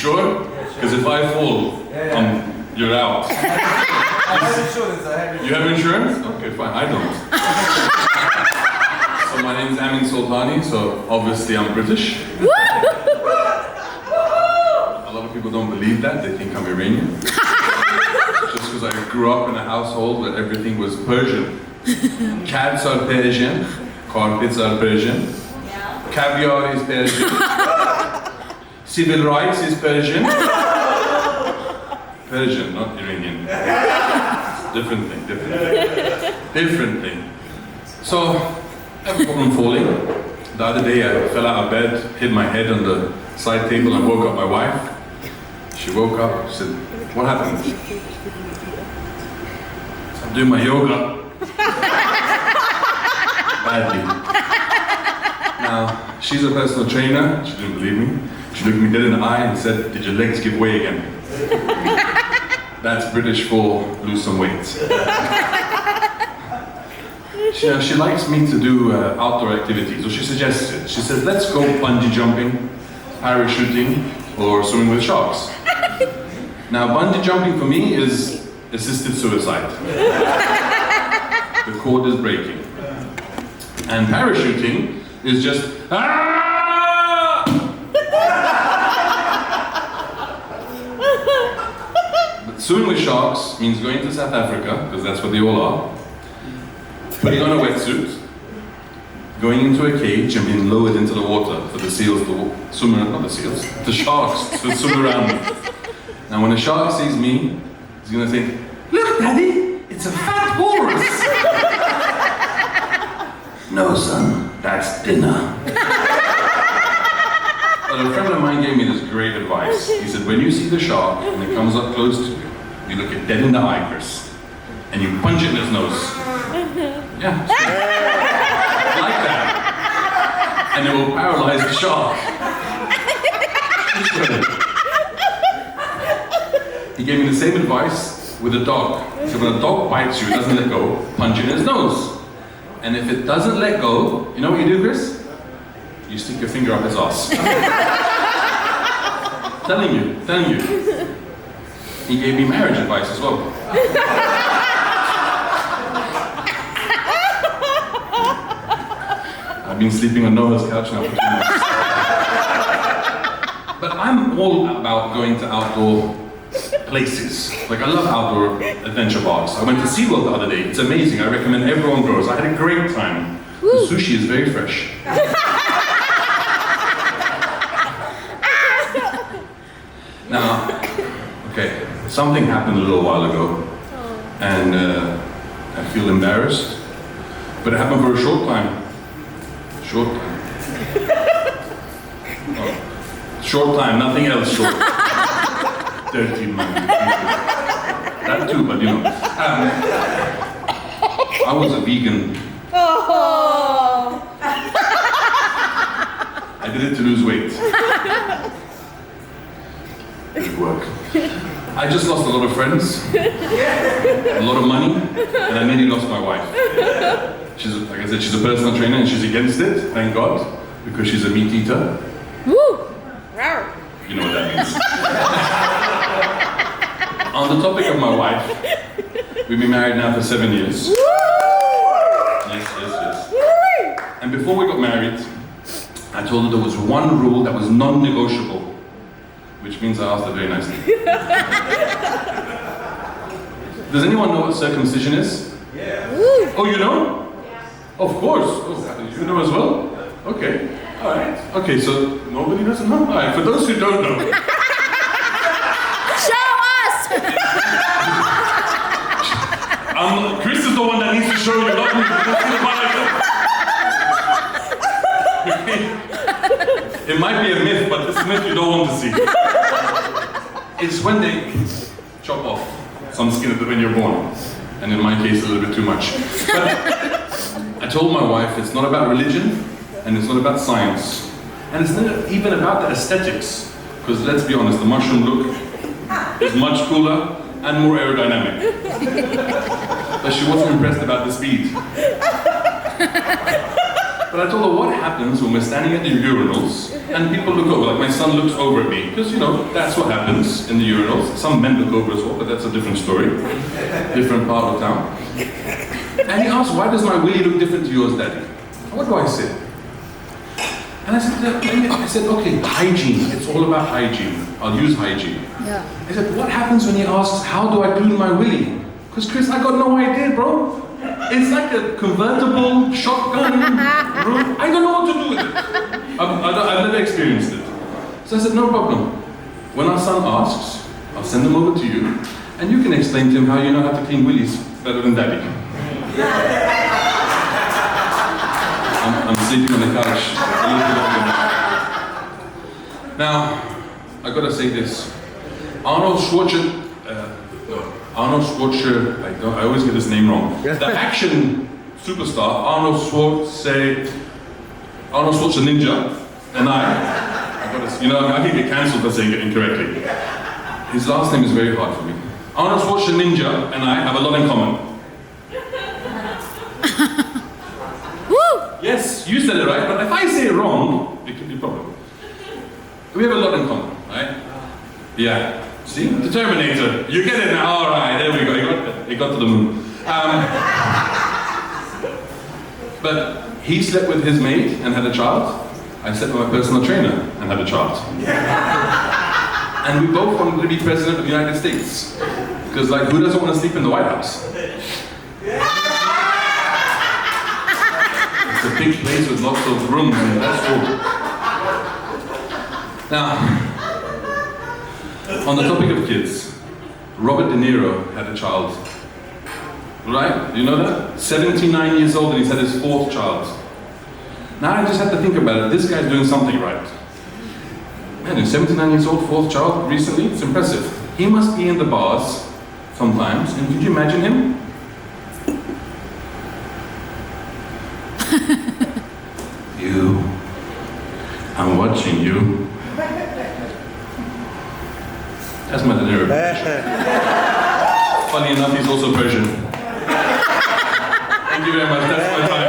sure? Because if I fall, you're out. I have insurance, You have insurance? Okay, fine, I don't. So my name is Amin Sultani, so obviously I'm British. A lot of people don't believe that, they think I'm Iranian. Just because I grew up in a household where everything was Persian. Cats are Persian, carpets are Persian, caviar is Persian, civil rights is Persian. Persian, not Iranian. Different thing. So, I have a problem falling. The other day I fell out of bed, hit my head on the side table and woke up my wife. She woke up, she said, what happened? I said, I'm doing my yoga. Badly. Now, she's a personal trainer, she didn't believe me. She looked me dead in the eye and said, did your legs give way again? That's British for lose some weight. She likes me to do outdoor activities, or she suggests it. She says, let's go bungee jumping, parachuting, or swimming with sharks. Now, bungee jumping for me is assisted suicide. The cord is breaking. And parachuting is just, ah! But swimming with sharks means going to South Africa, because that's what they all are, putting on a wetsuit, going into a cage and being lowered into the water for the seals to swim around, not the seals, the sharks to swim around me. Now when a shark sees me, he's gonna think, look Daddy, it's a fat walrus. No son, that's dinner. But a friend of mine gave me this great advice. He said, when you see the shark and it comes up close to you, you look it dead in the eye, Chris, and you punch it in his nose. Yeah, like that. And it will paralyze the shark. He gave me the same advice with a dog. So when a dog bites you, it doesn't let go, punch it in his nose. And if it doesn't let go, you know what you do, Chris? You stick your finger up his ass. telling you. He gave me marriage advice as well. I've been sleeping on Noah's couch now for 2 months. But I'm all about going to outdoor places. Like I love outdoor adventure parks. I went to SeaWorld the other day. It's amazing. I recommend everyone goes. I had a great time. The sushi is very fresh. Now, okay, something happened a little while ago, and I feel embarrassed, but it happened for a short time. Short time, nothing else short. Dirty money. That too, but you know. I was a vegan. I did it to lose weight. Didn't work. I just lost a lot of friends, a lot of money, and I nearly lost my wife. She's, like I said, she's a personal trainer and she's against it, thank God, because she's a meat eater. Woo! You know what that means. On the topic of my wife, we've been married now for 7 years. Yes. And before we got married, I told her there was one rule that was non-negotiable, which means I asked her very nicely. Does anyone know what circumcision is? Yeah. Oh, you know? Of course. Oh, you know as well? Okay. All right. Okay, so nobody doesn't know? All right, for those who don't know. Show us! Chris is the one that needs to show you, not me. It might be a myth, but this myth you don't want to see. It's when they chop off some skin when you're born. And in my case, a little bit too much. But I told my wife it's not about religion, and it's not about science. And it's not even about the aesthetics. Because let's be honest, the mushroom look is much cooler and more aerodynamic. But she wasn't impressed about the speed. But I told her what happens when we're standing at the urinals and people look over, like my son looks over at me, because you know, that's what happens in the urinals. Some men look over as well, but that's a different story, different part of town. And he asked, why does my willy look different to yours, Daddy? What do I say? And I said, okay, hygiene, it's all about hygiene. I'll use hygiene. Yeah. I said, what happens when he asks, how do I clean my willy? Because Chris, I got no idea, bro. It's like a convertible shotgun room. I don't know what to do with it. I've never experienced it. So I said, no problem. When our son asks, I'll send him over to you, and you can explain to him how you know how to clean willies better than Daddy. I'm sleeping on the couch. Now, I gotta say this. Arnold Schwarzenegger, I always get his name wrong. The action superstar, Arnold Schwarzenegger, and I can get cancelled for saying it incorrectly. His last name is very hard for me. Arnold Schwarzenegger and I have a lot in common. Yes, you said it right, but if I say it wrong, it could be a problem. We have a lot in common, right? Yeah. See? The Terminator. You get it now. All right, there we go. He got to the moon. But he slept with his maid and had a child. I slept with my personal trainer and had a child. And we both wanted to be president of the United States. Because, like, who doesn't want to sleep in the White House? It's a big place with lots of rooms, and that's cool. Now, on the topic of kids, Robert De Niro had a child. Right? You know that? 79 years old and he's had his 4th child. Now I just had to think about it. This guy's doing something right. Man, he's 79 years old, 4th child recently. It's impressive. He must be in the bars sometimes. And could you imagine him? You. I'm watching you. That's my De Niro. Funny enough, he's also Persian. Thank you very much. That's my time.